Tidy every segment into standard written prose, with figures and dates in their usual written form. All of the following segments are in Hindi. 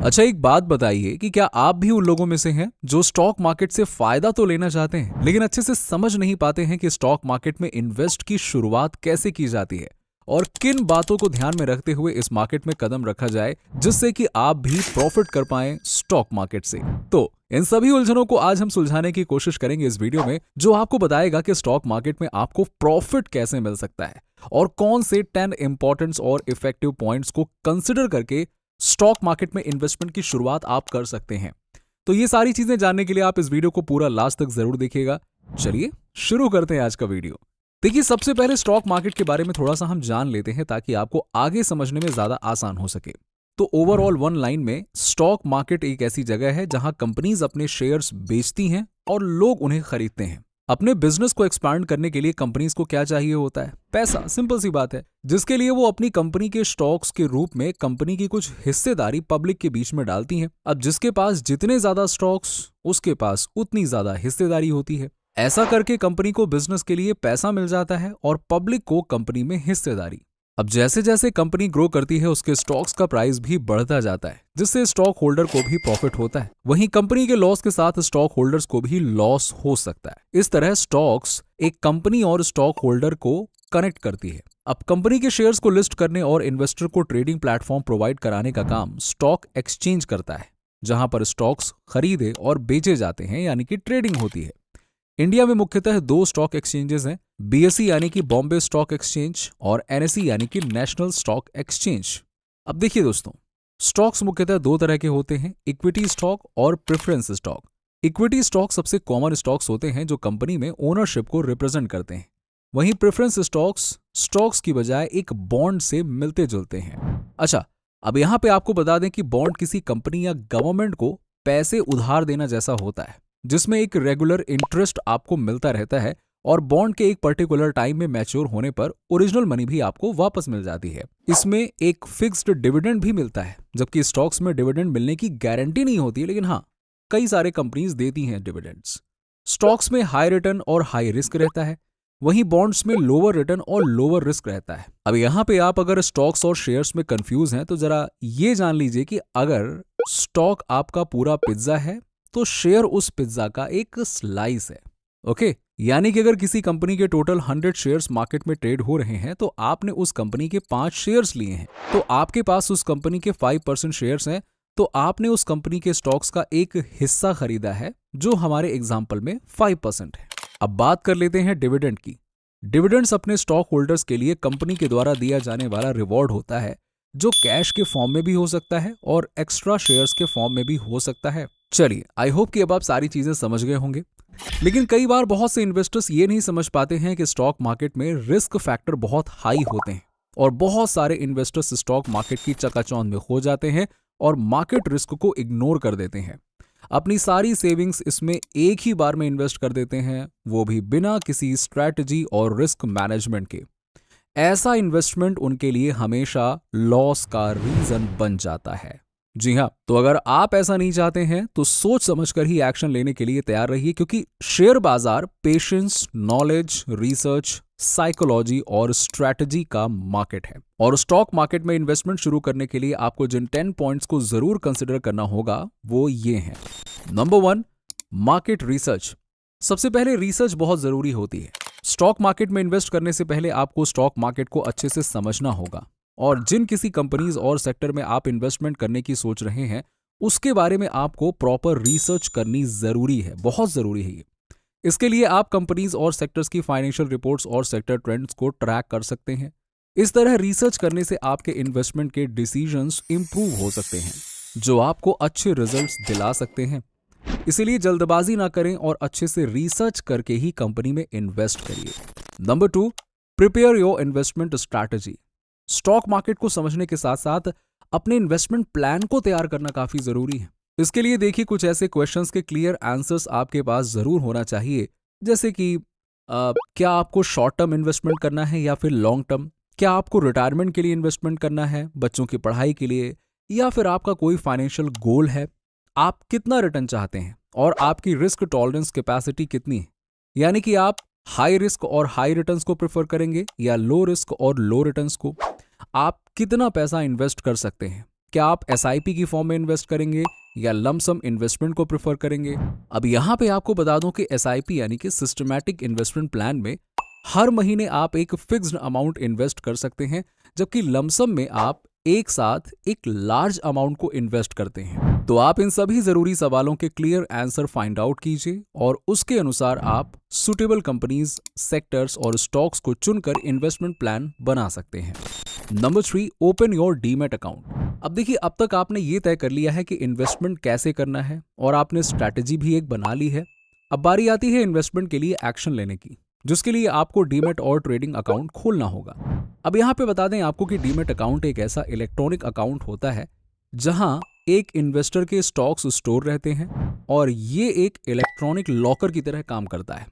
अच्छा, एक बात बताइए कि क्या आप भी उन लोगों में से हैं जो स्टॉक मार्केट से फायदा तो लेना चाहते हैं लेकिन अच्छे से समझ नहीं पाते हैं कि स्टॉक मार्केट में इन्वेस्ट की शुरुआत कैसे की जाती है और किन बातों को ध्यान में रखते हुए इस मार्केट में कदम रखा जाए जिससे कि आप भी प्रॉफिट कर पाएं स्टॉक मार्केट से। तो इन सभी उलझनों को आज हम सुलझाने की कोशिश करेंगे इस वीडियो में, जो आपको बताएगा कि स्टॉक मार्केट में आपको प्रॉफिट कैसे मिल सकता है और कौन से 10 इंपॉर्टेंट और इफेक्टिव पॉइंट्स को कंसिडर करके स्टॉक मार्केट में इन्वेस्टमेंट की शुरुआत आप कर सकते हैं। तो ये सारी चीजें जानने के लिए आप इस वीडियो को पूरा लास्ट तक जरूर देखिएगा। चलिए शुरू करते हैं आज का वीडियो। देखिए, सबसे पहले स्टॉक मार्केट के बारे में थोड़ा सा हम जान लेते हैं ताकि आपको आगे समझने में ज्यादा आसान हो सके। तो ओवरऑल वन लाइन में स्टॉक मार्केट एक ऐसी जगह है जहां कंपनीज अपने शेयर्स बेचती हैं और लोग उन्हें खरीदते हैं। अपने बिजनेस को एक्सपांड करने के लिए कंपनीज को क्या चाहिए होता है? पैसा। सिंपल सी बात है, जिसके लिए वो अपनी कंपनी के स्टॉक्स के रूप में कंपनी की कुछ हिस्सेदारी पब्लिक के बीच में डालती हैं। अब जिसके पास जितने ज्यादा स्टॉक्स, उसके पास उतनी ज्यादा हिस्सेदारी होती है। ऐसा करके कंपनी को बिजनेस के लिए पैसा मिल जाता है और पब्लिक को कंपनी में हिस्सेदारी। अब जैसे जैसे कंपनी ग्रो करती है उसके स्टॉक्स का प्राइस भी बढ़ता जाता है, जिससे स्टॉक होल्डर को भी प्रॉफिट होता है। वहीं कंपनी के लॉस के साथ स्टॉक होल्डर्स को भी लॉस हो सकता है। इस तरह स्टॉक्स एक कंपनी और स्टॉक होल्डर को कनेक्ट करती है। अब कंपनी के शेयर्स को लिस्ट करने और इन्वेस्टर को ट्रेडिंग प्लेटफॉर्म प्रोवाइड कराने का काम स्टॉक एक्सचेंज करता है, जहां पर स्टॉक्स खरीदे और बेचे जाते हैं, यानी कि ट्रेडिंग होती है। इंडिया में मुख्यतः दो स्टॉक एक्सचेंजेस हैं, बीएसई यानी कि बॉम्बे स्टॉक एक्सचेंज और एनएसई यानी कि नेशनल स्टॉक एक्सचेंज। अब देखिए दोस्तों, स्टॉक्स मुख्यतः दो तरह के होते हैं, इक्विटी स्टॉक और प्रेफरेंस स्टॉक। इक्विटी स्टॉक सबसे कॉमन स्टॉक्स होते हैं जो कंपनी में ओनरशिप को रिप्रेजेंट करते हैं। वहीं प्रेफरेंस स्टॉक्स स्टॉक्स की बजाय एक बॉन्ड से मिलते जुलते हैं। अच्छा, अब यहां पे आपको बता दें कि बॉन्ड किसी कंपनी या गवर्नमेंट को पैसे उधार देना जैसा होता है, जिसमें एक रेगुलर इंटरेस्ट आपको मिलता रहता है और बॉन्ड के एक पर्टिकुलर टाइम में मैच्योर होने पर ओरिजिनल मनी भी आपको वापस मिल जाती है। इसमें एक फिक्स्ड डिविडेंड भी मिलता है, जबकि स्टॉक्स में डिविडेंड मिलने की गारंटी नहीं होती, लेकिन हाँ, कई सारे कंपनीज देती हैं डिविडेंड्स। स्टॉक्स में हाई रिटर्न और हाई रिस्क रहता है, वहीं बॉन्ड्स में लोअर रिटर्न और लोअर रिस्क रहता है। अब यहाँ पे आप अगर स्टॉक्स और शेयर्स में कंफ्यूज हैं तो जरा ये जान लीजिए कि अगर स्टॉक आपका पूरा पिज्जा है तो शेयर उस पिज्जा का एक स्लाइस है। ओके, यानी कि अगर किसी कंपनी के टोटल 100 शेयर्स मार्केट में ट्रेड हो रहे हैं तो आपने उस कंपनी के 5 शेयर्स लिए हैं, तो आपके पास उस कंपनी के 5% शेयर्स हैं, तो आपने उस कंपनी के स्टॉक्स का एक हिस्सा खरीदा है, जो हमारे एग्जाम्पल में 5% है। अब बात कर लेते हैं डिविडेंड की। डिविडेंड्स अपने स्टॉक होल्डर्स के लिए कंपनी के द्वारा दिया जाने वाला रिवॉर्ड होता है, जो कैश के फॉर्म में भी हो सकता है और एक्स्ट्रा शेयर्स के फॉर्म में भी हो सकता है। चलिए, आई होप कि अब आप सारी चीजें समझ गए होंगे। लेकिन कई बार बहुत से इन्वेस्टर्स ये नहीं समझ पाते हैं कि स्टॉक मार्केट में रिस्क फैक्टर बहुत हाई होते हैं और बहुत सारे इन्वेस्टर्स स्टॉक मार्केट की चकाचौंध में खो जाते हैं और मार्केट रिस्क को इग्नोर कर देते हैं। अपनी सारी सेविंग्स इसमें एक ही बार में इन्वेस्ट कर देते हैं, वो भी बिना किसी स्ट्रैटेजी और रिस्क मैनेजमेंट के। ऐसा इन्वेस्टमेंट उनके लिए हमेशा लॉस का रीजन बन जाता है। जी हाँ, तो अगर आप ऐसा नहीं चाहते हैं तो सोच समझकर ही एक्शन लेने के लिए तैयार रहिए, क्योंकि शेयर बाजार पेशेंस, नॉलेज, रिसर्च, साइकोलॉजी और स्ट्रैटेजी का मार्केट है। और स्टॉक मार्केट में इन्वेस्टमेंट शुरू करने के लिए आपको जिन 10 पॉइंट्स को जरूर कंसिडर करना होगा वो ये हैं। Number 1, market research. सबसे पहले रिसर्च बहुत जरूरी होती है। स्टॉक मार्केट में इन्वेस्ट करने से पहले आपको स्टॉक मार्केट को अच्छे से समझना होगा और जिन किसी कंपनीज और सेक्टर में आप इन्वेस्टमेंट करने की सोच रहे हैं उसके बारे में आपको प्रॉपर रिसर्च करनी जरूरी है, बहुत जरूरी है ये। इसके लिए आप कंपनीज और सेक्टर्स की फाइनेंशियल रिपोर्ट्स और सेक्टर ट्रेंड्स को ट्रैक कर सकते हैं। इस तरह रिसर्च करने से आपके इन्वेस्टमेंट के डिसीजंस इंप्रूव हो सकते हैं, जो आपको अच्छे रिजल्ट्स दिला सकते हैं। इसीलिए जल्दबाजी ना करें और अच्छे से रिसर्च करके ही कंपनी में इन्वेस्ट करिए। Number 2, prepare your investment strategy. Stock market को समझने के साथ साथ अपने इन्वेस्टमेंट प्लान को तैयार करना काफी जरूरी है। इसके लिए देखिए, कुछ ऐसे क्वेश्चंस के क्लियर आंसर्स आपके पास जरूर होना चाहिए, जैसे कि क्या आपको शॉर्ट टर्म इन्वेस्टमेंट करना है या फिर लॉन्ग टर्म? क्या आपको रिटायरमेंट के लिए इन्वेस्टमेंट करना है, बच्चों की पढ़ाई के लिए, या फिर आपका कोई फाइनेंशियल गोल है? आप कितना रिटर्न चाहते हैं और आपकी रिस्क टॉलरेंस कैपेसिटी कितनी है? यानी कि आप हाई रिस्क और हाई रिटर्न्स को प्रेफर करेंगे या लो रिस्क और लो रिटर्न्स को? आप कितना पैसा इन्वेस्ट कर सकते हैं? क्या आप SIP की फॉर्म में इन्वेस्ट करेंगे या लमसम इन्वेस्टमेंट को प्रेफर करेंगे? अब यहाँ पे आपको बता दूं कि SIP यानी कि सिस्टमैटिक इन्वेस्टमेंट प्लान में हर महीने आप एक फिक्स्ड अमाउंट इन्वेस्ट कर सकते हैं, जबकि लमसम में आप एक साथ एक लार्ज अमाउंट को इन्वेस्ट करते हैं। तो आप इन सभी जरूरी सवालों के क्लियर आंसर फाइंड आउट कीजिए और उसके अनुसार आप सुटेबल कंपनीज, सेक्टर्स और स्टॉक्स को चुनकर इन्वेस्टमेंट प्लान बना सकते हैं। Number 3, open your demat account. अब देखिए, अब तक आपने ये तय कर लिया है कि इन्वेस्टमेंट कैसे करना है और आपने स्ट्रैटेजी भी एक बना ली है। अब बारी आती है इन्वेस्टमेंट के लिए एक्शन लेने की, जिसके लिए आपको डीमैट और ट्रेडिंग अकाउंट खोलना होगा। अब यहाँ पे बता दें आपको कि डीमैट अकाउंट एक ऐसा इलेक्ट्रॉनिक अकाउंट होता है जहां एक इन्वेस्टर के स्टॉक्स स्टोर रहते हैं और ये एक इलेक्ट्रॉनिक लॉकर की तरह काम करता है।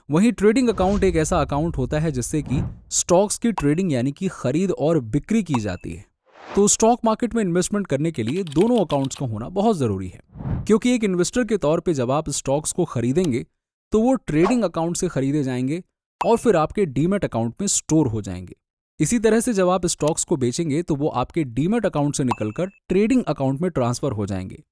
वहीं ट्रेडिंग अकाउंट एक ऐसा अकाउंट होता है जिससे कि स्टॉक्स की ट्रेडिंग यानी कि खरीद और बिक्री की जाती है। तो स्टॉक मार्केट में इन्वेस्टमेंट करने के लिए दोनों अकाउंट्स का होना बहुत जरूरी है, क्योंकि एक इन्वेस्टर के तौर पे जब आप स्टॉक्स को खरीदेंगे तो वो ट्रेडिंग अकाउंट से खरीदे जाएंगे और फिर आपके डीमैट अकाउंट में स्टोर हो जाएंगे। इसी तरह से जब आप स्टॉक्स को बेचेंगे तो वो आपके डीमैट अकाउंट से निकलकर ट्रेडिंग अकाउंट में ट्रांसफर हो जाएंगे,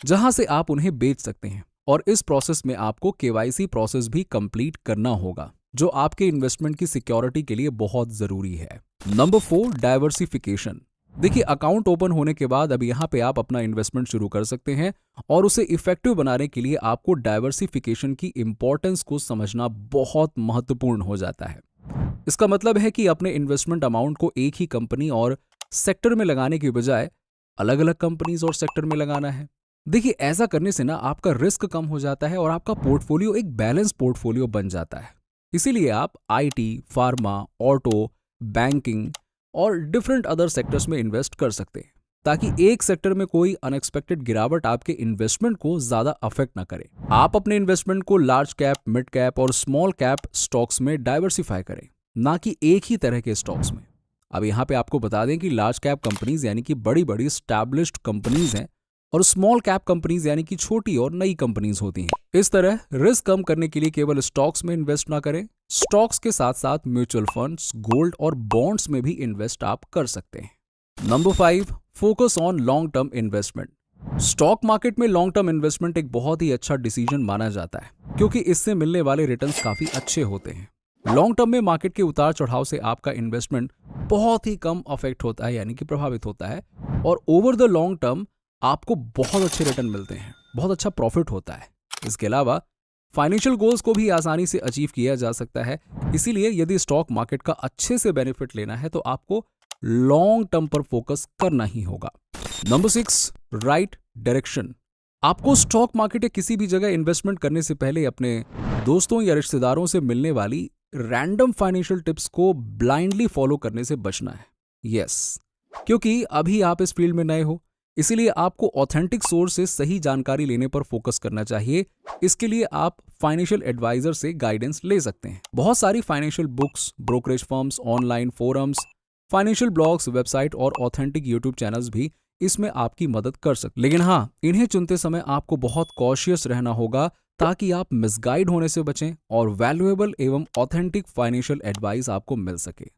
जहां से आप उन्हें बेच सकते हैं। और इस प्रोसेस में आपको KYC प्रोसेस भी कंप्लीट करना होगा, जो आपके इन्वेस्टमेंट की सिक्योरिटी के लिए बहुत जरूरी है। Number 4, diversification. देखिए, अकाउंट ओपन होने के बाद अब यहाँ पे आप अपना इन्वेस्टमेंट शुरू कर सकते हैं और उसे इफेक्टिव बनाने के लिए आपको डाइवर्सिफिकेशन की इंपॉर्टेंस को समझना बहुत महत्वपूर्ण हो जाता है। इसका मतलब है कि अपने इन्वेस्टमेंट अमाउंट को एक ही कंपनी और सेक्टर में लगाने की बजाय अलग अलग कंपनीज और सेक्टर में लगाना है। देखिए, ऐसा करने से ना आपका रिस्क कम हो जाता है और आपका पोर्टफोलियो एक बैलेंस पोर्टफोलियो बन जाता है। इसीलिए आप IT, फार्मा, ऑटो, बैंकिंग और डिफरेंट अदर सेक्टर्स में इन्वेस्ट कर सकते हैं, ताकि एक सेक्टर में कोई अनएक्सपेक्टेड गिरावट आपके इन्वेस्टमेंट को ज्यादा अफेक्ट ना करे। आप अपने इन्वेस्टमेंट को लार्ज कैप, मिड कैप और स्मॉल कैप स्टॉक्स में डाइवर्सिफाई करें, ना कि एक ही तरह के स्टॉक्स में। अब यहाँ पे आपको बता दें कि लार्ज कैप कंपनीज यानी कि बड़ी बड़ी स्टैब्लिश्ड कंपनीज हैं और स्मॉल कैप कंपनीज यानी कि छोटी और नई कंपनीज होती हैं। इस तरह रिस्क कम करने के लिए केवल स्टॉक्स में इन्वेस्ट ना करें, स्टॉक्स के साथ साथ म्यूचुअल फंड्स, गोल्ड और बॉन्ड्स में भी इन्वेस्ट आप कर सकते हैं। Number 5, focus on long term investment. Stock market में लॉन्ग टर्म इन्वेस्टमेंट एक बहुत ही अच्छा डिसीजन माना जाता है, क्योंकि इससे मिलने वाले रिटर्न्स काफी अच्छे होते हैं। लॉन्ग टर्म में मार्केट के उतार चढ़ाव से आपका इन्वेस्टमेंट बहुत ही कम अफेक्ट होता है, यानी कि प्रभावित होता है, और ओवर द लॉन्ग टर्म आपको बहुत अच्छे रिटर्न मिलते हैं, बहुत अच्छा प्रॉफिट होता है। इसके अलावा फाइनेंशियल गोल्स को भी आसानी से अचीव किया जा सकता है। इसीलिए यदि स्टॉक मार्केट का अच्छे से बेनिफिट लेना है तो आपको लॉन्ग टर्म पर फोकस करना ही होगा। Number 6, right direction. आपको स्टॉक मार्केट या किसी भी जगह इन्वेस्टमेंट करने से पहले अपने दोस्तों या रिश्तेदारों से मिलने वाली रैंडम फाइनेंशियल टिप्स को ब्लाइंडली फॉलो करने से बचना है। यस, क्योंकि अभी आप इस फील्ड में नए हो, इसीलिए आपको ऑथेंटिक सोर्स से सही जानकारी लेने पर फोकस करना चाहिए। इसके लिए आप फाइनेंशियल एडवाइजर से गाइडेंस ले सकते हैं। बहुत सारी financial books, brokerage firms, online forums, financial blogs, website और ऑथेंटिक यूट्यूब चैनल्स भी इसमें आपकी मदद कर सकते। लेकिन हाँ, इन्हें चुनते समय आपको बहुत कॉशियस रहना होगा, ताकि आप मिसगाइड होने से बचें और वैल्यूएबल एवं ऑथेंटिक फाइनेंशियल एडवाइस आपको मिल सके।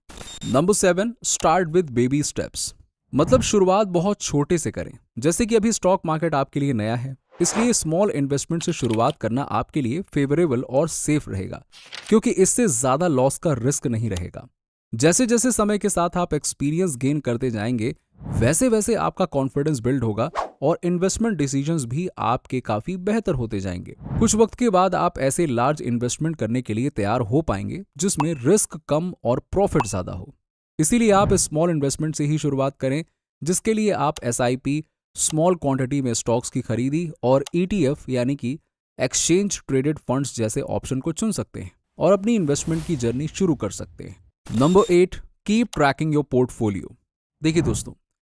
Number 7, start with baby steps. मतलब शुरुआत बहुत छोटे से करें। जैसे कि अभी स्टॉक मार्केट आपके लिए नया है, इसलिए स्मॉल इन्वेस्टमेंट से शुरुआत करना आपके लिए फेवरेबल और सेफ रहेगा, क्योंकि इससे ज्यादा लॉस का रिस्क नहीं रहेगा। जैसे जैसे समय के साथ आप एक्सपीरियंस गेन करते जाएंगे, वैसे वैसे आपका कॉन्फिडेंस बिल्ड होगा और इन्वेस्टमेंट डिसीजंस भी आपके काफी बेहतर होते जाएंगे। कुछ वक्त के बाद आप ऐसे लार्ज इन्वेस्टमेंट करने के लिए तैयार हो पाएंगे जिसमें रिस्क कम और प्रॉफिट ज्यादा हो। इसीलिए आप स्मॉल इन्वेस्टमेंट से ही शुरुआत करें, जिसके लिए आप SIP, स्मॉल क्वांटिटी में स्टॉक्स की खरीदी और ETF यानी कि एक्सचेंज ट्रेडेड फंड्स जैसे ऑप्शन को चुन सकते हैं और अपनी इन्वेस्टमेंट की जर्नी शुरू कर सकते हैं। Number 8, keep trekking your portfolio. देखिए दोस्तों,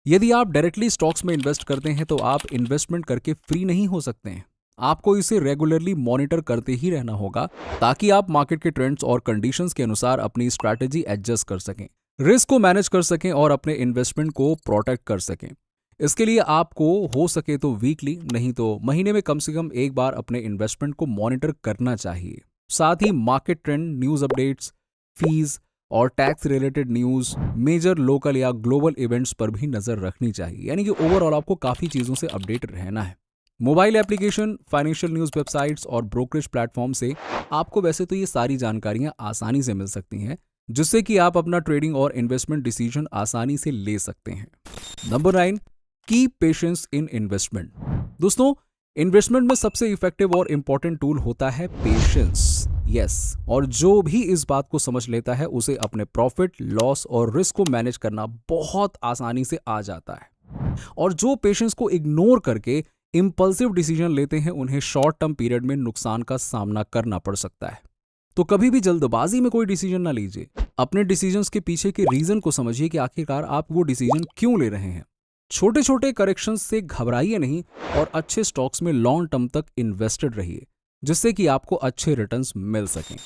यदि आप डायरेक्टली स्टॉक्स में इन्वेस्ट करते हैं तो आप इन्वेस्टमेंट करके फ्री नहीं हो सकते हैं। आपको इसे रेगुलरली मॉनिटर करते ही रहना होगा, ताकि आप मार्केट के ट्रेंड्स और कंडीशंस के अनुसार अपनी स्ट्रैटेजी एडजस्ट कर सकें, रिस्क को मैनेज कर सकें और अपने इन्वेस्टमेंट को प्रोटेक्ट कर सकें। इसके लिए आपको हो सके तो वीकली, नहीं तो महीने में कम से कम एक बार अपने इन्वेस्टमेंट को मॉनिटर करना चाहिए। साथ ही market trend, news updates, fees और tax related news, major local या ग्लोबल इवेंट्स पर भी नजर रखनी चाहिए। यानी कि ओवरऑल आपको काफी चीजों से अपडेट रहना है। Mobile application, financial news websites और ब्रोकरेज प्लेटफॉर्म से आपको वैसे तो ये सारी जानकारियां आसानी से मिल सकती हैं, जिससे कि आप अपना ट्रेडिंग और इन्वेस्टमेंट डिसीजन आसानी से ले सकते हैं। नंबर 9, कीप पेशेंस इन इन्वेस्टमेंट। दोस्तों, इन्वेस्टमेंट में सबसे इफेक्टिव और इंपॉर्टेंट टूल होता है पेशेंस। यस, और जो भी इस बात को समझ लेता है उसे अपने प्रॉफिट, लॉस और रिस्क को मैनेज करना बहुत आसानी से आ जाता है। और जो पेशेंस को इग्नोर करके इंपल्सिव डिसीजन लेते हैं, उन्हें शॉर्ट टर्म पीरियड में नुकसान का सामना करना पड़ सकता है। तो कभी भी जल्दबाजी में कोई डिसीजन ना लीजिए। अपने डिसीजंस के पीछे के रीजन को समझिए कि आखिरकार आप वो डिसीजन क्यों ले रहे हैं। छोटे छोटे करेक्शंस से घबराइए नहीं और अच्छे स्टॉक्स में लॉन्ग टर्म तक इन्वेस्टेड रहिए, जिससे कि आपको अच्छे रिटर्न्स मिल सकें।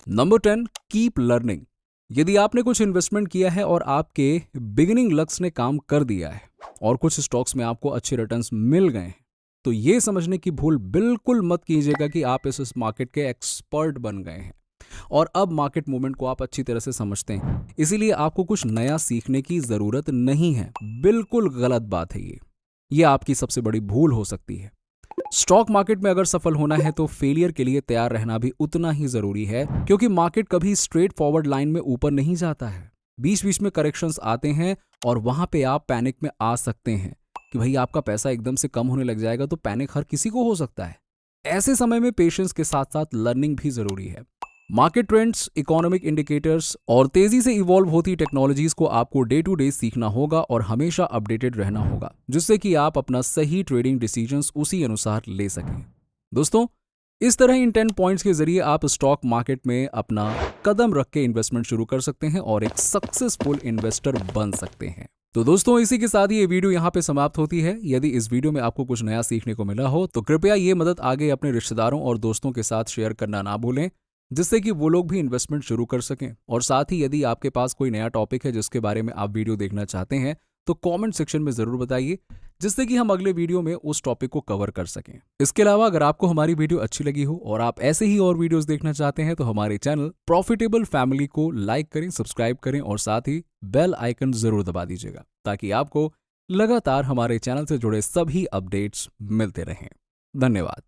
Number 10, keep learning. यदि आपने कुछ इन्वेस्टमेंट किया है और आपके बिगिनिंग लक्स ने काम कर दिया है और कुछ स्टॉक्स में आपको अच्छे रिटर्न्स मिल गए हैं, तो ये समझने की भूल बिल्कुल मत कीजिएगा कि आप इस मार्केट के एक्सपर्ट बन गए हैं और अब मार्केट मूवमेंट को आप अच्छी तरह से समझते हैं, इसीलिए आपको कुछ नया सीखने की जरूरत नहीं है। बिल्कुल गलत बात है ये आपकी सबसे बड़ी भूल हो सकती है। स्टॉक मार्केट में अगर सफल होना है तो फेलियर के लिए तैयार रहना भी उतना ही जरूरी है, क्योंकि मार्केट कभी स्ट्रेट फॉरवर्ड लाइन में ऊपर नहीं जाता है। बीच बीच में करेक्शंस आते हैं और वहां पे आप पैनिक में आ सकते हैं कि भाई आपका पैसा एकदम से कम होने लग जाएगा, तो पैनिक हर किसी को हो सकता है। ऐसे समय में पेशेंस के साथ साथ लर्निंग भी जरूरी है। मार्केट ट्रेंड्स, इकोनॉमिक इंडिकेटर्स और तेजी से इवॉल्व होती टेक्नोलॉजीज को आपको डे टू डे सीखना होगा और हमेशा अपडेटेड रहना होगा, जिससे कि आप अपना सही ट्रेडिंग डिसीजंस उसी अनुसार ले सकें। दोस्तों, इस तरह इन 10 पॉइंट्स के जरिए आप स्टॉक मार्केट में अपना कदम रख के इन्वेस्टमेंट शुरू कर सकते हैं और एक सक्सेसफुल इन्वेस्टर बन सकते हैं। तो दोस्तों, इसी के साथ ये वीडियो यहाँ पे समाप्त होती है। यदि इस वीडियो में आपको कुछ नया सीखने को मिला हो तो कृपया ये मदद आगे अपने रिश्तेदारों और दोस्तों के साथ शेयर करना ना भूलें, जिससे कि वो लोग भी इन्वेस्टमेंट शुरू कर सकें। और साथ ही यदि आपके पास कोई नया टॉपिक है जिसके बारे में आप वीडियो देखना चाहते हैं तो कमेंट सेक्शन में जरूर बताइए, जिससे कि हम अगले वीडियो में उस टॉपिक को कवर कर सकें। इसके अलावा अगर आपको हमारी वीडियो अच्छी लगी हो और आप ऐसे ही और वीडियोस देखना चाहते हैं तो हमारे चैनल प्रॉफिटेबल फैमिली को लाइक करें, सब्सक्राइब करें और साथ ही बेल आइकन जरूर दबा दीजिएगा, ताकि आपको लगातार हमारे चैनल से जुड़े सभी अपडेट्स मिलते रहें। धन्यवाद।